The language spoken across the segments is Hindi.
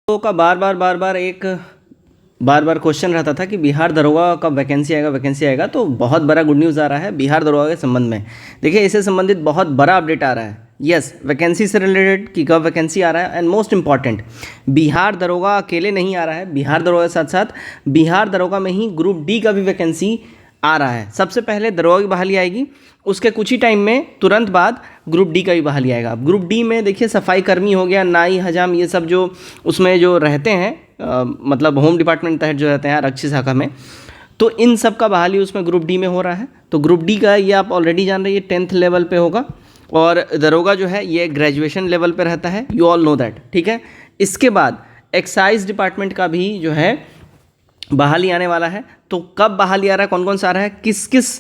का बार बार क्वेश्चन रहता था कि बिहार दरोगा कब वैकेंसी आएगा। तो बहुत बड़ा गुड न्यूज़ आ रहा है बिहार दरोगा के संबंध में। देखिए, इससे संबंधित बहुत बड़ा अपडेट आ रहा है। यस, वैकेंसी से रिलेटेड कि कब वैकेंसी आ रहा है, एंड मोस्ट इंपॉर्टेंट, बिहार दरोगा अकेले नहीं आ रहा है। बिहार दरोगा के साथ साथ बिहार दरोगा में ही ग्रुप डी का भी वैकेंसी आ रहा है। सबसे पहले दरोगा की बहाली आएगी, उसके कुछ ही टाइम में तुरंत बाद ग्रुप डी का भी बहाली आएगा। अब ग्रुप डी में देखिए, सफाई कर्मी हो गया, नाई, हजाम, ये सब जो उसमें जो रहते हैं, मतलब होम डिपार्टमेंट तहत जो रहते हैं आरक्षी शाखा में, तो इन सब का बहाली उसमें ग्रुप डी में हो रहा है। तो ग्रुप डी का ये आप ऑलरेडी जान रहे हैं, ये 10th लेवल पे होगा, और दरोगा जो है ये ग्रेजुएशन लेवल पे रहता है। यू ऑल नो दैट, ठीक है। इसके बाद एक्साइज डिपार्टमेंट का भी जो है बहाली आने वाला है। तो कब बहाली आ रहा है, कौन कौन सा आ रहा है, किस किस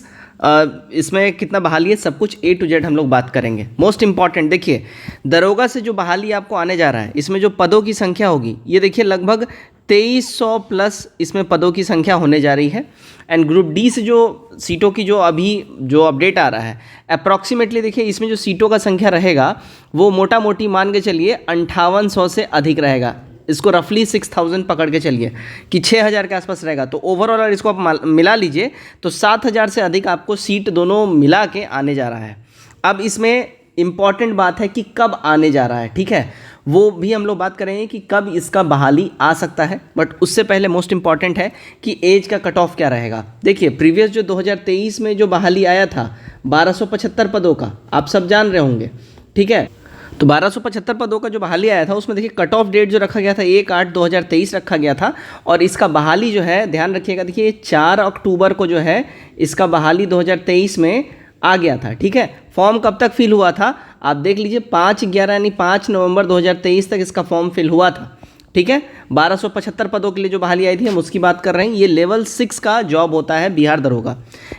इसमें कितना बहाली है, सब कुछ A to Z हम लोग बात करेंगे। मोस्ट इंपॉर्टेंट, देखिए दरोगा से जो बहाली आपको आने जा रहा है, इसमें जो पदों की संख्या होगी, ये देखिए लगभग 2300 प्लस इसमें पदों की संख्या होने जा रही है। एंड ग्रुप डी से जो सीटों की जो अभी जो अपडेट आ रहा है, अप्रॉक्सीमेटली देखिए इसमें जो सीटों का संख्या रहेगा वो मोटा मोटी मान के चलिए 5800 से अधिक रहेगा। इसको रफली 6000 पकड़ के चलिए कि 6000 के आसपास रहेगा। तो ओवरऑल अगर इसको आप मिला लीजिए तो 7000 से अधिक आपको सीट दोनों मिला के आने जा रहा है। अब इसमें इम्पॉर्टेंट बात है कि कब आने जा रहा है, ठीक है, वो भी हम लोग बात करेंगे कि कब इसका बहाली आ सकता है। बट उससे पहले मोस्ट इंपॉर्टेंट है कि एज का कट ऑफ क्या रहेगा। देखिए, प्रीवियस जो 2023 में जो बहाली आया था 1275 पदों का, आप सब जान रहे होंगे, ठीक है। तो 1275 पदों का जो बहाली आया था, उसमें देखिए कट ऑफ डेट जो रखा गया था 1/8/2023 रखा गया था। और इसका बहाली जो है, ध्यान रखिएगा, देखिए 4 अक्टूबर को जो है इसका बहाली 2023 में आ गया था, ठीक है। फॉर्म कब तक फिल हुआ था, आप देख लीजिए 5/11 यानी 5 नवंबर 2023 तक इसका फॉर्म फिल हुआ था, ठीक है। 1275 पदों के लिए जो बहाली आई थी, हम उसकी बात कर रहे हैं। ये लेवल 6 का जॉब होता है बिहार दरोगा।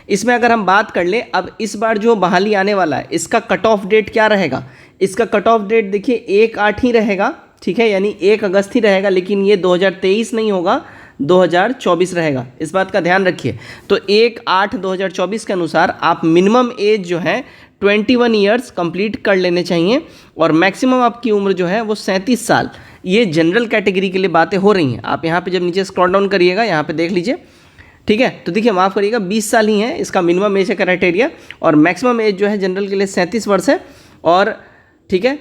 इसमें अगर हम बात कर लें, अब इस बार जो बहाली आने वाला है, इसका कट ऑफ डेट क्या रहेगा। इसका कट ऑफ डेट देखिए 1/8 ही रहेगा, ठीक है, यानी 1 अगस्त ही रहेगा। लेकिन ये 2023 नहीं होगा, 2024 रहेगा, इस बात का ध्यान रखिए। तो 1/8/2024 के अनुसार आप मिनिमम एज जो है 21 ईयर्स कंप्लीट कर लेने चाहिए, और मैक्सिमम आपकी उम्र जो है वो 37 साल। ये जनरल कैटेगरी के लिए बातें हो रही हैं। आप यहाँ पे जब नीचे स्क्रॉल डाउन करिएगा, यहाँ पे देख लीजिए, ठीक है। तो देखिए, माफ़ करिएगा, 20 साल ही है इसका मिनिमम एज क्राइटेरिया, और मैक्सिमम एज जो है जनरल के लिए 37 वर्ष है। और ठीक है,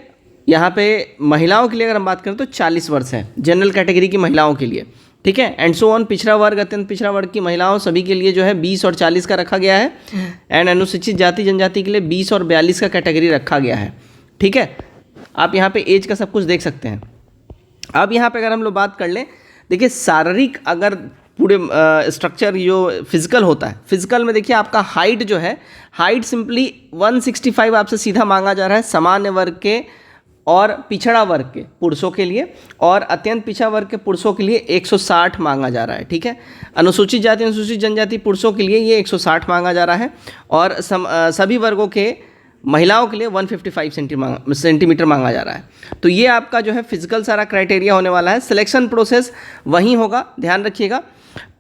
यहाँ पे महिलाओं के लिए अगर हम बात करें तो 40 वर्ष है जनरल कैटेगरी की महिलाओं के लिए, ठीक है। एंड सो ऑन, पिछड़ा वर्ग, अत्यंत पिछड़ा वर्ग की महिलाओं सभी के लिए जो है 20 और 40 का रखा गया है। एंड अनुसूचित जाति जनजाति के लिए 20 और 42 का कैटेगरी रखा गया है, ठीक है। आप यहाँ पे एज का सब कुछ देख सकते हैं। अब यहाँ पे अगर हम लोग बात कर लें, देखिए शारीरिक अगर पूरे स्ट्रक्चर जो फिजिकल होता है, फिजिकल में देखिए आपका हाइट जो है, हाइट सिंपली 165 आपसे सीधा मांगा जा रहा है सामान्य वर्ग के और पिछड़ा वर्ग के पुरुषों के लिए, और अत्यंत पिछड़ा वर्ग के पुरुषों के लिए 160 मांगा जा रहा है, ठीक है। अनुसूचित जाति अनुसूचित जनजाति पुरुषों के लिए ये 160 मांगा जा रहा है, और सभी वर्गों के महिलाओं के लिए 155 सेंटीमीटर मांगा जा रहा है। तो ये आपका जो है फिजिकल सारा क्राइटेरिया होने वाला है। सिलेक्शन प्रोसेस वहीं होगा, ध्यान रखिएगा।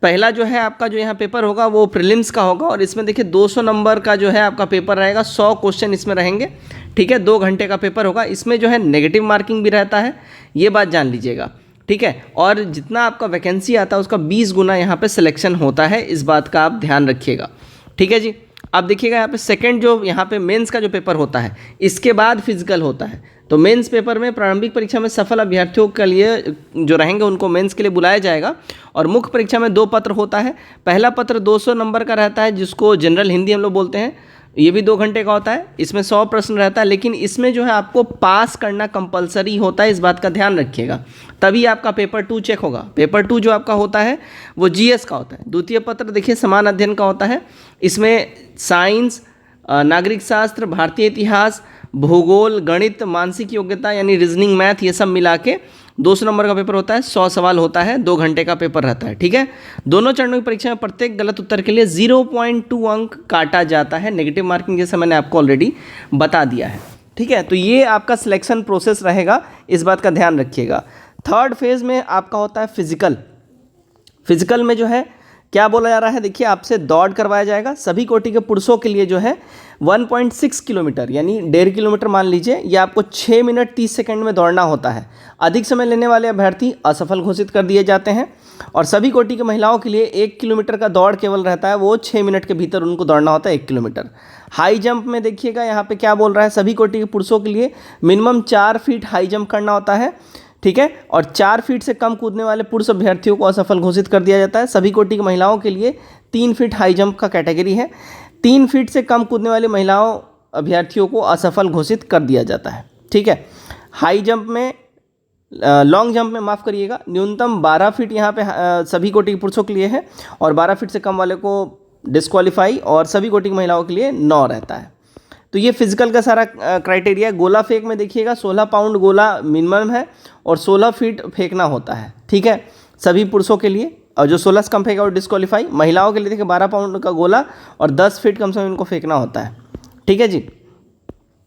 पहला जो है आपका जो यहाँ पेपर होगा वो प्रीलिम्स का होगा, और इसमें देखिए 200 नंबर का जो है आपका पेपर रहेगा, 100 क्वेश्चन इसमें रहेंगे, ठीक है। 2 घंटे का पेपर होगा। इसमें जो है नेगेटिव मार्किंग भी रहता है, ये बात जान लीजिएगा, ठीक है। और जितना आपका वैकेंसी आता है उसका 20 गुना यहाँ पे सिलेक्शन होता है, इस बात का आप ध्यान रखिएगा, ठीक है जी। अब देखिएगा यहाँ पे सेकंड जो यहाँ पे मेंस का जो पेपर होता है, इसके बाद फिजिकल होता है। तो मेंस पेपर में प्रारंभिक परीक्षा में सफल अभ्यर्थियों के लिए जो रहेंगे उनको मेंस के लिए बुलाया जाएगा, और मुख्य परीक्षा में 2 पत्र होता है। पहला पत्र 200 नंबर का रहता है, जिसको जनरल हिंदी हम लोग बोलते हैं, ये भी 2 घंटे का होता है। इसमें 100 प्रश्न रहता है, लेकिन इसमें जो है आपको पास करना कंपलसरी होता है, इस बात का ध्यान रखिएगा, तभी आपका पेपर 2 चेक होगा। पेपर 2 जो आपका होता है वो GS का होता है। द्वितीय पत्र देखिए समान अध्ययन का होता है। इसमें साइंस, नागरिक शास्त्र, भारतीय इतिहास, भूगोल, गणित, मानसिक योग्यता यानी रीजनिंग, मैथ, ये सब मिला के 200 नंबर का पेपर होता है। 100 सवाल होता है, 2 घंटे का पेपर रहता है, ठीक है। दोनों चरणों की परीक्षा में प्रत्येक गलत उत्तर के लिए 0.2 अंक काटा जाता है, नेगेटिव मार्किंग, जैसा मैंने आपको ऑलरेडी बता दिया है, ठीक है। तो ये आपका सिलेक्शन प्रोसेस रहेगा, इस बात का ध्यान रखिएगा। थर्ड फेज में आपका होता है फिजिकल। फिजिकल में जो है क्या बोला जा रहा है, देखिए आपसे दौड़ करवाया जाएगा सभी कोटि के पुरुषों के लिए जो है 1.6 किलोमीटर यानी 1.5 किलोमीटर मान लीजिए, यह आपको 6 मिनट 30 सेकंड में दौड़ना होता है। अधिक समय लेने वाले अभ्यर्थी असफल घोषित कर दिए जाते हैं। और सभी कोटि की महिलाओं के लिए 1 किलोमीटर का दौड़ केवल रहता है, वो 6 मिनट के भीतर उनको दौड़ना होता है 1 किलोमीटर। हाई जंप में देखिएगा यहाँ पे क्या बोल रहा है, सभी कोटि के पुरुषों के लिए मिनिमम 4 फीट हाई जंप करना होता है, ठीक है। और 4 फीट से कम कूदने वाले पुरुष अभ्यर्थियों को असफल घोषित कर दिया जाता है। सभी कोटि की महिलाओं के लिए 3 फीट हाई जंप का कैटेगरी है। 3 फीट से कम कूदने वाली महिलाओं अभ्यर्थियों को असफल घोषित कर दिया जाता है, ठीक है। हाई जंप में लॉन्ग जंप में माफ़ करिएगा, न्यूनतम 12 फीट यहाँ पे सभी कोटि के पुरुषों के लिए है और 12 फीट से कम वाले को डिस्क्वालीफाई, और सभी कोटि की महिलाओं के लिए 9 रहता है। तो ये फिजिकल का सारा क्राइटेरिया। गोला फेंक में देखिएगा 16 पाउंड गोला मिनिमम है और 16 फीट फेंकना होता है, ठीक है, सभी पुरुषों के लिए। और जो 16 से कम फेंकेगा वो डिस्क्वालीफाई। महिलाओं के लिए देखिए 12 पाउंड का गोला और 10 फीट कम से कम इनको फेंकना होता है, ठीक है जी।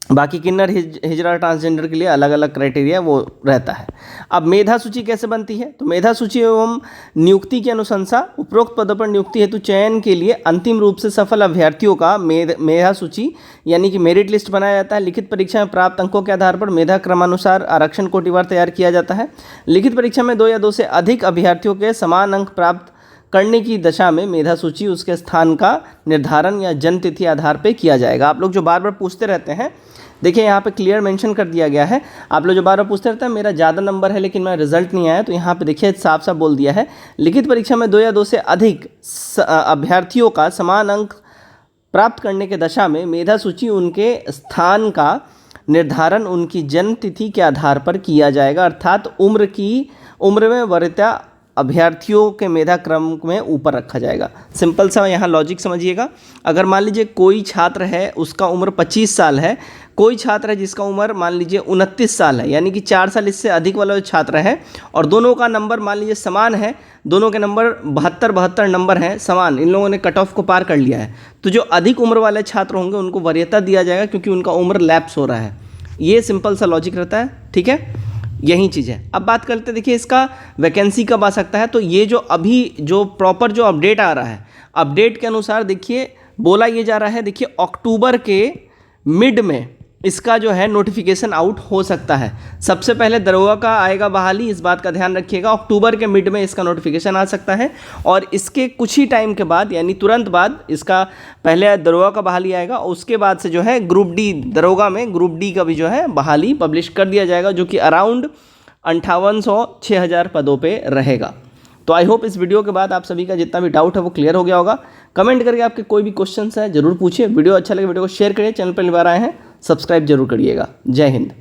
बाकी किन्नर हिजड़ा ट्रांसजेंडर के लिए अलग अलग क्राइटेरिया वो रहता है। अब मेधा सूची कैसे बनती है, तो मेधा सूची एवं नियुक्ति की अनुशंसा उपरोक्त पदों पर नियुक्ति हेतु चयन के लिए अंतिम रूप से सफल अभ्यर्थियों का मेधा सूची यानी कि मेरिट लिस्ट बनाया जाता है। लिखित परीक्षा में प्राप्त अंकों के आधार पर मेधा क्रमानुसार आरक्षण कोटिवार तैयार किया जाता है। लिखित परीक्षा में 2 या 2 से अधिक अभ्यर्थियों के समान अंक प्राप्त करने की दशा में मेधा सूची उसके स्थान का निर्धारण या जन्म तिथि आधार पर किया जाएगा। आप लोग जो बार बार पूछते रहते हैं, देखिए यहाँ पे क्लियर मेंशन कर दिया गया है। आप लोग जो बार बार पूछते रहते हैं मेरा ज़्यादा नंबर है लेकिन मेरा रिजल्ट नहीं आया, तो यहाँ पे देखिए साफ साफ बोल दिया है, लिखित परीक्षा में 2 या 2 से अधिक अभ्यर्थियों का समान अंक प्राप्त करने के दशा में मेधा सूची उनके स्थान का निर्धारण उनकी जन्म तिथि के आधार पर किया जाएगा, अर्थात उम्र में वरीयता अभ्यर्थियों के मेधा क्रम में ऊपर रखा जाएगा। सिंपल सा यहाँ लॉजिक समझिएगा। अगर मान लीजिए कोई छात्र है उसका उम्र 25 साल है, कोई छात्र है जिसका उम्र मान लीजिए 29 साल है, यानी कि 4 साल इससे अधिक वाला जो छात्र है, और दोनों का नंबर मान लीजिए समान है, दोनों के नंबर 72 नंबर हैं समान, इन लोगों ने कट ऑफ को पार कर लिया है, तो जो अधिक उम्र वाले छात्र होंगे उनको वरीयता दिया जाएगा क्योंकि उनका उम्र लैप्स हो रहा है। ये सिंपल सा लॉजिक रहता है, ठीक है, यही चीज़ है। अब बात करते हैं, देखिए इसका वैकेंसी कब आ सकता है। तो ये जो अभी जो प्रॉपर जो अपडेट आ रहा है, अपडेट के अनुसार देखिए बोला ये जा रहा है, देखिए अक्टूबर के मिड में इसका जो है नोटिफिकेशन आउट हो सकता है। सबसे पहले दरोगा का आएगा बहाली, इस बात का ध्यान रखिएगा, अक्टूबर के मिड में इसका नोटिफिकेशन आ सकता है और इसके कुछ ही टाइम के बाद यानी तुरंत बाद इसका पहले दरोगा का बहाली आएगा और उसके बाद से जो है ग्रुप डी, दरोगा में ग्रुप डी का भी जो है बहाली पब्लिश कर दिया जाएगा, जो कि अराउंड 5800-6000 पदों पर रहेगा। तो आई होप इस वीडियो के बाद आप सभी का जितना भी डाउट है वो क्लियर हो गया होगा। कमेंट करके आपके कोई भी क्वेश्चंस है जरूर पूछिए। वीडियो अच्छा लगे वीडियो को शेयर करिए, चैनल पर बार आए हैं सब्सक्राइब जरूर करिएगा। जय हिंद।